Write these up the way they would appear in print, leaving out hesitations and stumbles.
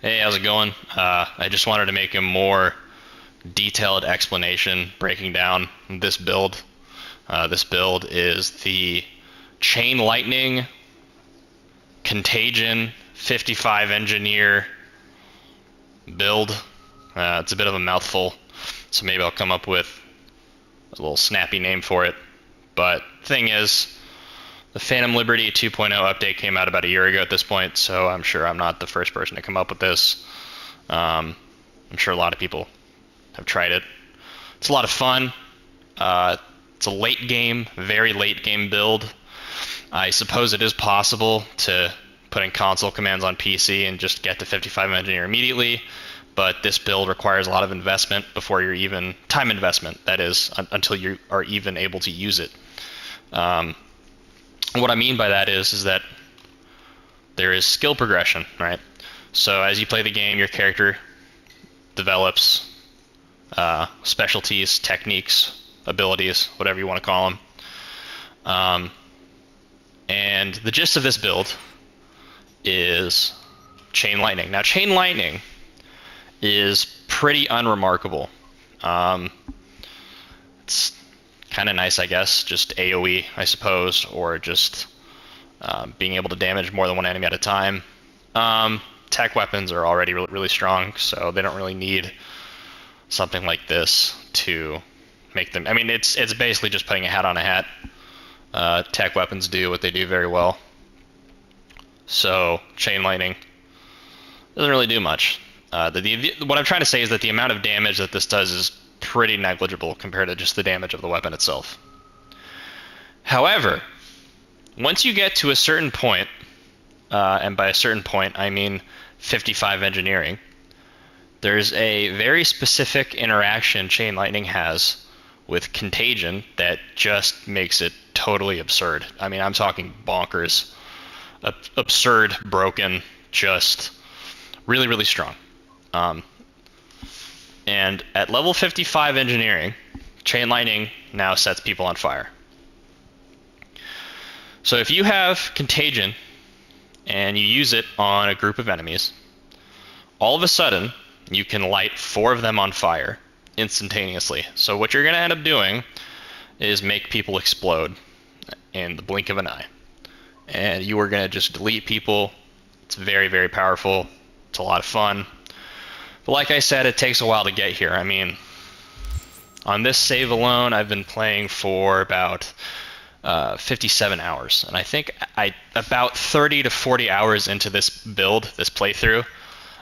Hey, how's it going? I just wanted to make a more detailed explanation breaking down this build. This build is the Chain Lightning Contagion 55 Engineer build. It's a bit of a mouthful, so maybe I'll come up with a little snappy name for it. But thing is, the Phantom Liberty 2.0 update came out about a year ago at this point, so I'm sure I'm not the first person to come up with this. I'm sure a lot of people have tried it. It's a lot of fun. It's a late game, very late game build. I suppose it is possible to put in console commands on PC and just get to 55 Engineer immediately, but this build requires a lot of investment before you're even, time investment, that is, until you are even able to use it. What I mean by that is that there is skill progression, right? So as you play the game, your character develops specialties, techniques, abilities, whatever you want to call them. And the gist of this build is Chain Lightning. Now, Chain Lightning is pretty unremarkable. It's kind of nice, I guess, just AoE, I suppose, or just being able to damage more than one enemy at a time. Tech weapons are already really strong, so they don't really need something like this to make them. I mean, it's basically just putting a hat on a hat. Tech weapons do what they do very well. So Chain Lightning doesn't really do much. What I'm trying to say is that the amount of damage that this does is pretty negligible compared to just the damage of the weapon itself. However, once you get to a certain point, and by a certain point I mean 55 engineering, there's a very specific interaction Chain Lightning has with Contagion that just makes it totally absurd. I mean, I'm talking bonkers, absurd, broken, just really, really strong. And at level 55 engineering, Chain Lightning now sets people on fire. So if you have Contagion and you use it on a group of enemies, all of a sudden you can light 4 of them on fire instantaneously. So what you're going to end up doing is make people explode in the blink of an eye. And you are going to just delete people. It's very, very powerful. It's a lot of fun. But like I said, it takes a while to get here. I mean, on this save alone, I've been playing for about 57 hours. And I think about 30 to 40 hours into this build, this playthrough,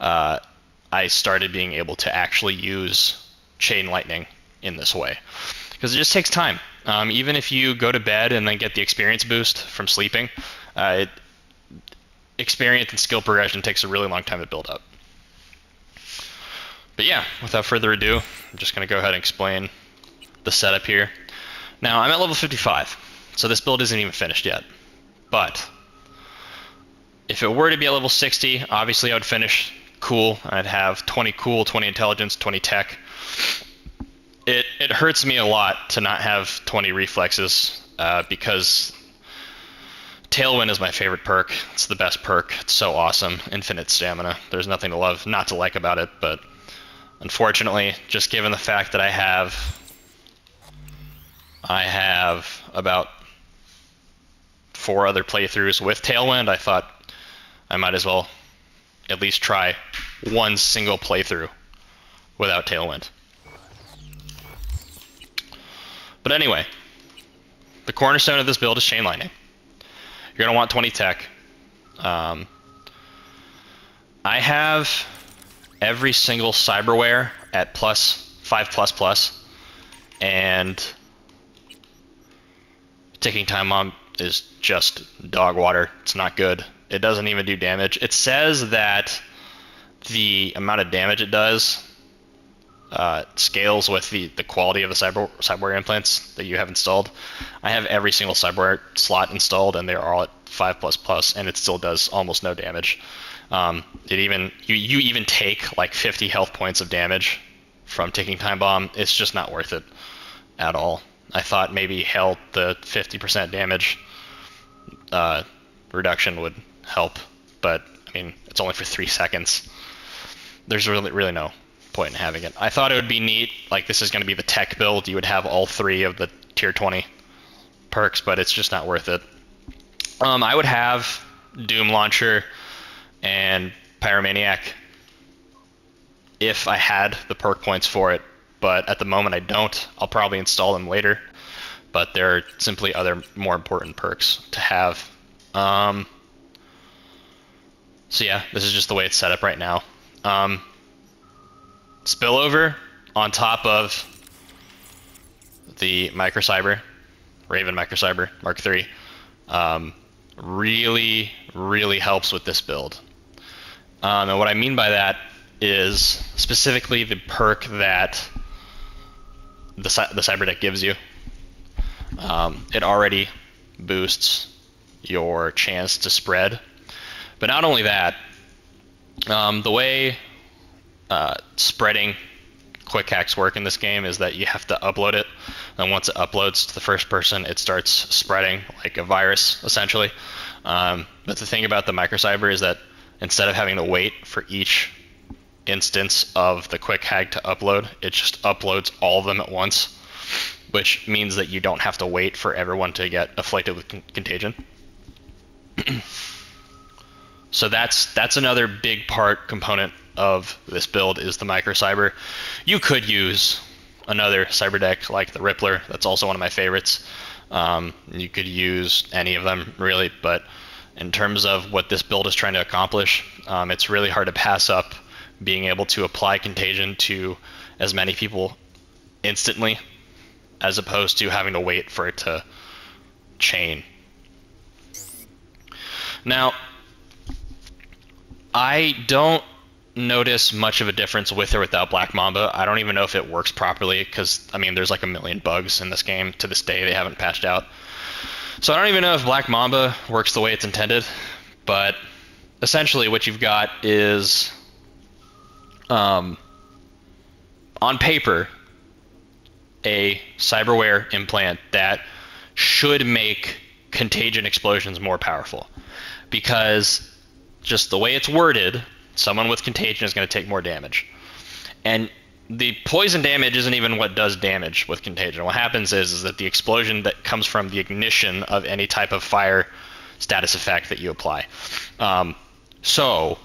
I started being able to actually use Chain Lightning in this way. Because it just takes time. Even if you go to bed and then get the experience boost from sleeping, experience and skill progression takes a really long time to build up. But yeah, without further ado, I'm just going to go ahead and explain the setup here. Now, I'm at level 55, so this build isn't even finished yet. But if it were to be at level 60, obviously I would finish cool. I'd have 20 cool, 20 intelligence, 20 tech. It hurts me a lot to not have 20 reflexes because Tailwind is my favorite perk. It's the best perk. It's so awesome. Infinite stamina. There's nothing to love, not to like about it, but unfortunately, just given the fact that I have about 4 other playthroughs with Tailwind, I thought I might as well at least try one single playthrough without Tailwind. But anyway, the cornerstone of this build is Chain Lightning. You're going to want 20 tech. I have every single cyberware at +5++, and ticking time bomb is just dog water. It's not good. It doesn't even do damage. It says that the amount of damage it does scales with the quality of the cyberware implants that you have installed. I have every single cyberware slot installed, and they're all at 5++, and it still does almost no damage. You even take like 50 health points of damage from ticking time bomb. It's just not worth it at all. I thought maybe held the 50% damage reduction would help, but I mean, it's only for 3 seconds. there's really no point in having it. I thought it would be neat, like this is going to be the tech build, you would have all 3 of the tier 20 perks, but it's just not worth it. I would have Doom Launcher and Pyromaniac if I had the perk points for it, but at the moment I don't. I'll probably install them later, but there are simply other more important perks to have. So yeah, this is just the way it's set up right now. Spillover on top of the Microcyber, Raven Microcyber Mark III, really helps with this build. And what I mean by that is specifically the perk that the Cyber Deck gives you. It already boosts your chance to spread. But not only that, the way spreading quick hacks work in this game is that you have to upload it, and once it uploads to the first person, it starts spreading like a virus, essentially. But the thing about the Microcyber is that instead of having to wait for each instance of the quick hack to upload, it just uploads all of them at once, which means that you don't have to wait for everyone to get afflicted with contagion. So that's another big component of this build is the Microcyber. You could use another cyber deck like the Rippler. That's also one of my favorites. You could use any of them really, but in terms of what this build is trying to accomplish, it's really hard to pass up being able to apply contagion to as many people instantly, as opposed to having to wait for it to chain. Now, I don't notice much of a difference with or without Black Mamba. I don't even know if it works properly because, I mean, there's like a million bugs in this game to this day they haven't patched out. So I don't even know if Black Mamba works the way it's intended, but essentially what you've got is, on paper, a cyberware implant that should make contagion explosions more powerful, because just the way it's worded, someone with contagion is going to take more damage. And the poison damage isn't even what does damage with contagion. What happens is that the explosion that comes from the ignition of any type of fire status effect that you apply. So,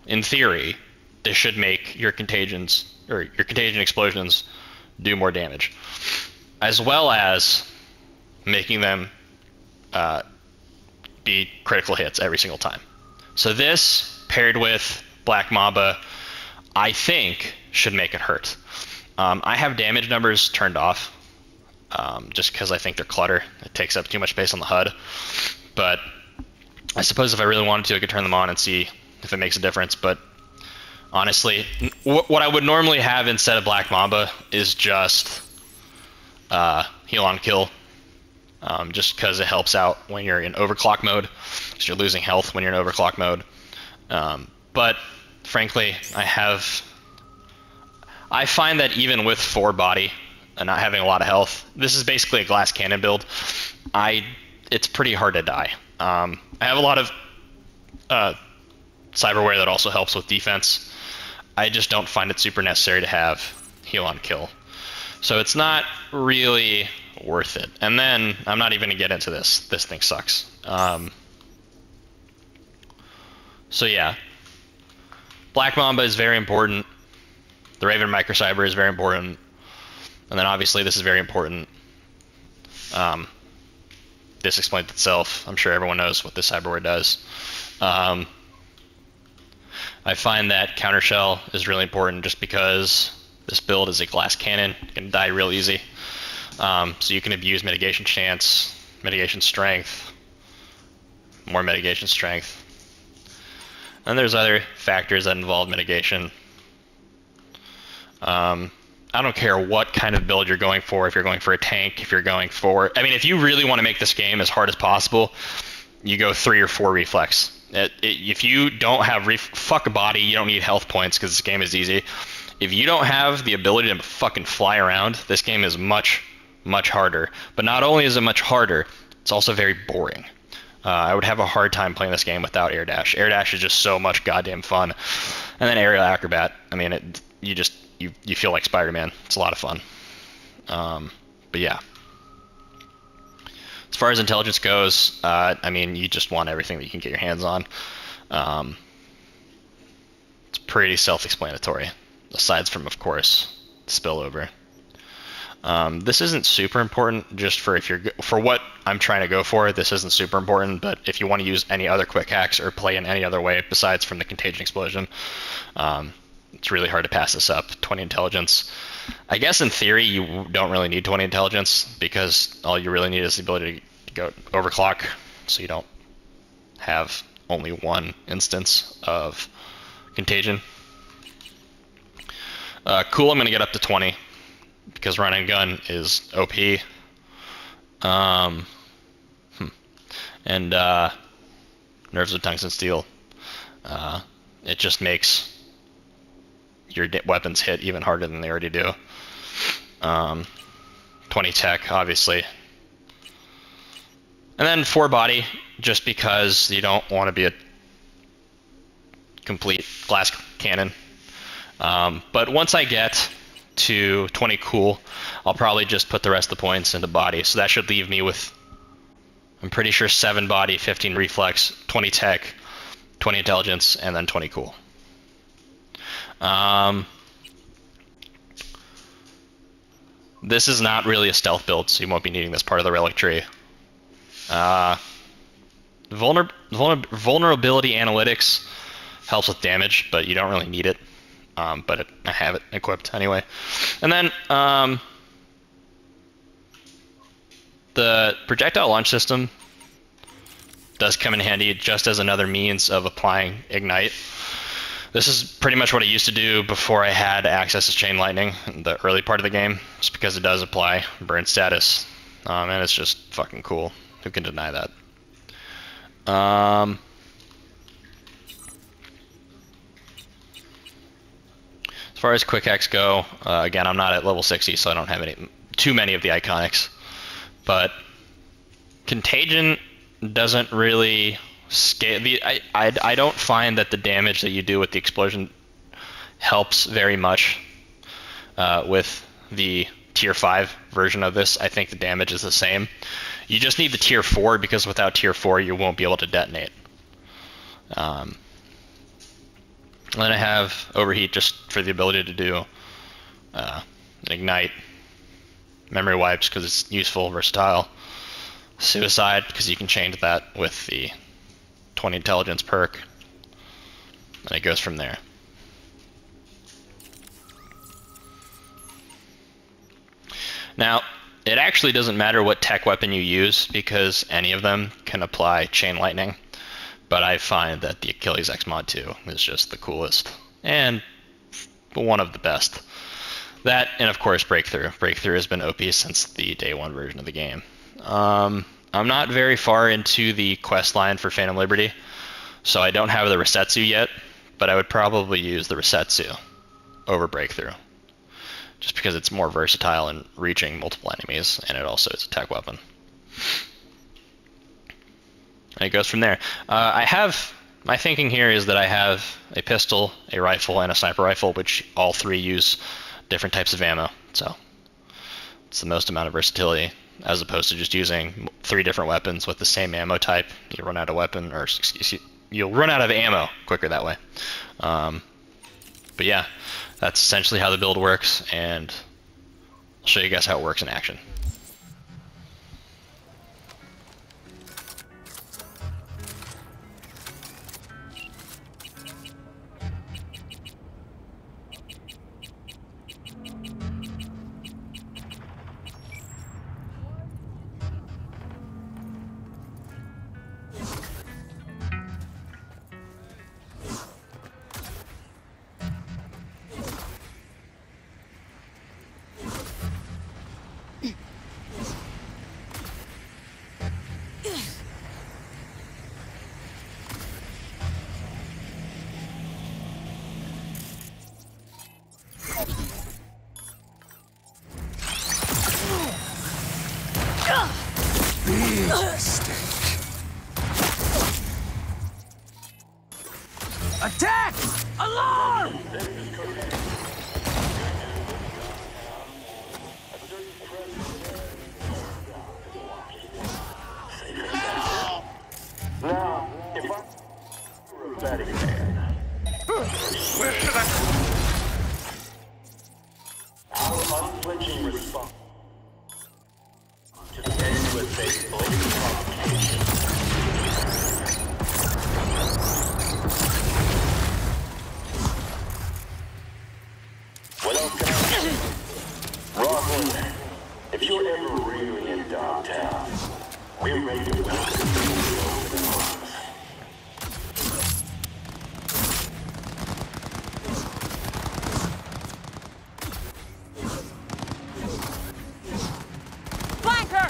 in theory, this should make your contagion explosions do more damage, as well as making them be critical hits every single time. So this, paired with Black Mamba, I think should make it hurt. I have damage numbers turned off, just because I think they're clutter. It takes up too much space on the HUD. But I suppose if I really wanted to, I could turn them on and see if it makes a difference. But honestly, what I would normally have instead of Black Mamba is just heal on kill. Just because it helps out when you're in overclock mode, because you're losing health when you're in overclock mode. But frankly, I find that even with 4 body and not having a lot of health, this is basically a glass cannon build. It's pretty hard to die. I have a lot of cyberware that also helps with defense. I just don't find it super necessary to have heal on kill. So it's not really worth it. And then I'm not even gonna get into this. This thing sucks. So yeah, Black Mamba is very important. The Raven Microcyber is very important, and then obviously this is very important. This explains itself. I'm sure everyone knows what this cyberware does. I find that counter shell is really important just because this build is a glass cannon. You can die real easy. So you can abuse mitigation chance, mitigation strength, more mitigation strength. And there's other factors that involve mitigation. I don't care what kind of build you're going for, if you're going for a tank, if you're going for... I mean, if you really want to make this game as hard as possible, you go 3 or 4 reflex. If you don't have... fuck a body, you don't need health points because this game is easy. If you don't have the ability to fucking fly around, this game is much harder. But not only is it much harder, it's also very boring. I would have a hard time playing this game without air dash. Air dash is just so much goddamn fun. And then aerial acrobat. I mean, you feel like Spider-Man. It's a lot of fun. But yeah. As far as intelligence goes, I mean, you just want everything that you can get your hands on. It's pretty self-explanatory, aside from, of course, spillover. This isn't super important, just for what I'm trying to go for. This isn't super important, but if you want to use any other quick hacks or play in any other way besides from the contagion explosion, it's really hard to pass this up. 20 intelligence. I guess in theory you don't really need 20 intelligence, because all you really need is the ability to go overclock, so you don't have only one instance of contagion. Cool, I'm going to get up to 20, because run and gun is OP. And nerves of tungsten steel. It just makes your weapons hit even harder than they already do. 20 tech, obviously. And then 4 body, just because you don't want to be a complete glass cannon. But once I get to 20 cool, I'll probably just put the rest of the points into body. So that should leave me with, I'm pretty sure, 7 body, 15 reflex, 20 tech, 20 intelligence, and then 20 cool. This is not really a stealth build, so you won't be needing this part of the relic tree. Vulnerability analytics helps with damage, but you don't really need it. But I have it equipped anyway. And then the projectile launch system does come in handy just as another means of applying ignite. This is pretty much what I used to do before I had access to chain lightning in the early part of the game, just because it does apply burn status, and it's just fucking cool. Who can deny that? As far as quick hacks go, again, I'm not at level 60, so I don't have too many of the iconics. But Contagion doesn't really scale. I don't find that the damage that you do with the explosion helps very much with the tier 5 version of this. I think the damage is the same. You just need the tier 4, because without tier 4 you won't be able to detonate. Then I have overheat just for the ability to do an ignite. Memory wipes because it's useful, versatile. Suicide because you can change that with the 20 intelligence perk. And it goes from there. Now, it actually doesn't matter what tech weapon you use, because any of them can apply chain lightning. But I find that the Achilles X Mod 2 is just the coolest and one of the best. That, and of course Breakthrough. Breakthrough has been OP since the day 1 version of the game. I'm not very far into the quest line for Phantom Liberty, so I don't have the Resetsu yet, but I would probably use the Resetsu over Breakthrough, just because it's more versatile in reaching multiple enemies, and it also is a tech weapon. And it goes from there. My thinking here is that I have a pistol, a rifle, and a sniper rifle, which all 3 use different types of ammo. So it's the most amount of versatility, as opposed to just using 3 different weapons with the same ammo type. You run out of weapon, or you'll run out of ammo quicker that way. But yeah, that's essentially how the build works, and I'll show you guys how it works in action. Attack! Alarm! Now, if I were a betting man, Where should I... our unflinching response to the NUSA's blatant provocation. What else can I do? Rockland, if you're ever really in Dogtown, we're ready to welcome you with open arms. Flanker!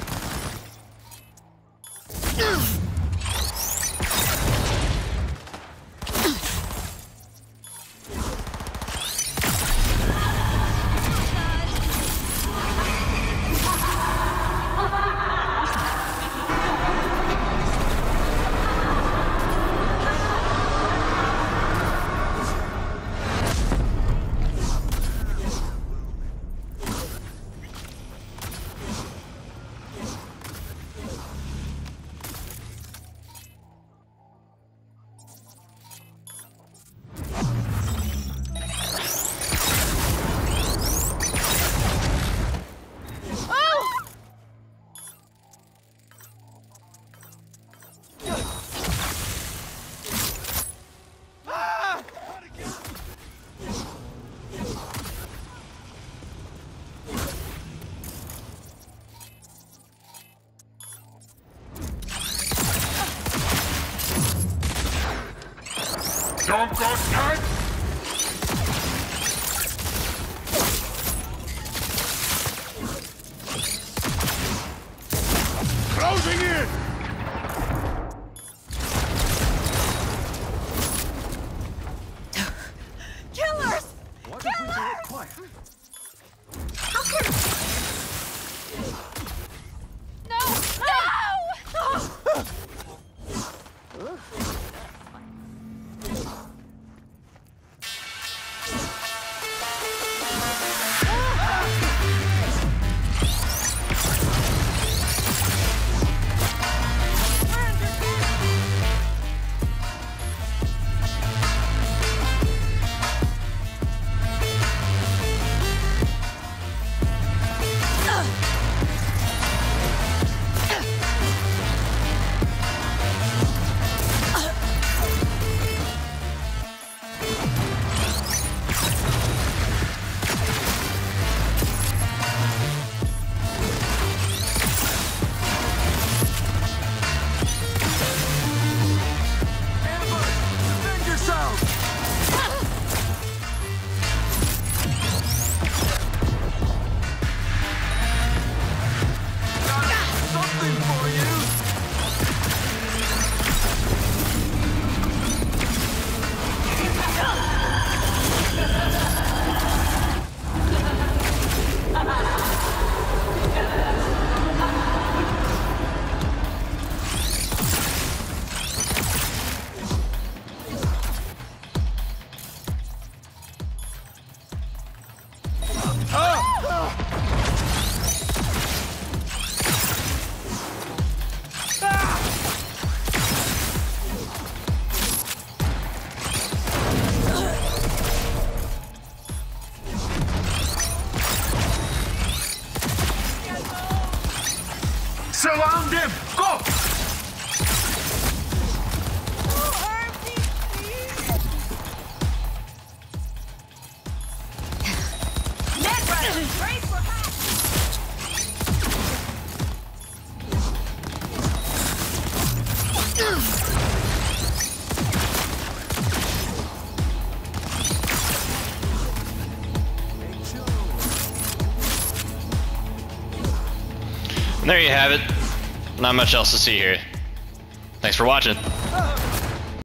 Don't go tight! Closing in! Killers! What Killers! if we do it quiet? How could... No! No! Defend yourself! Got something for you! Surround him! Go! And there you have it. Not much else to see here. Thanks for watching.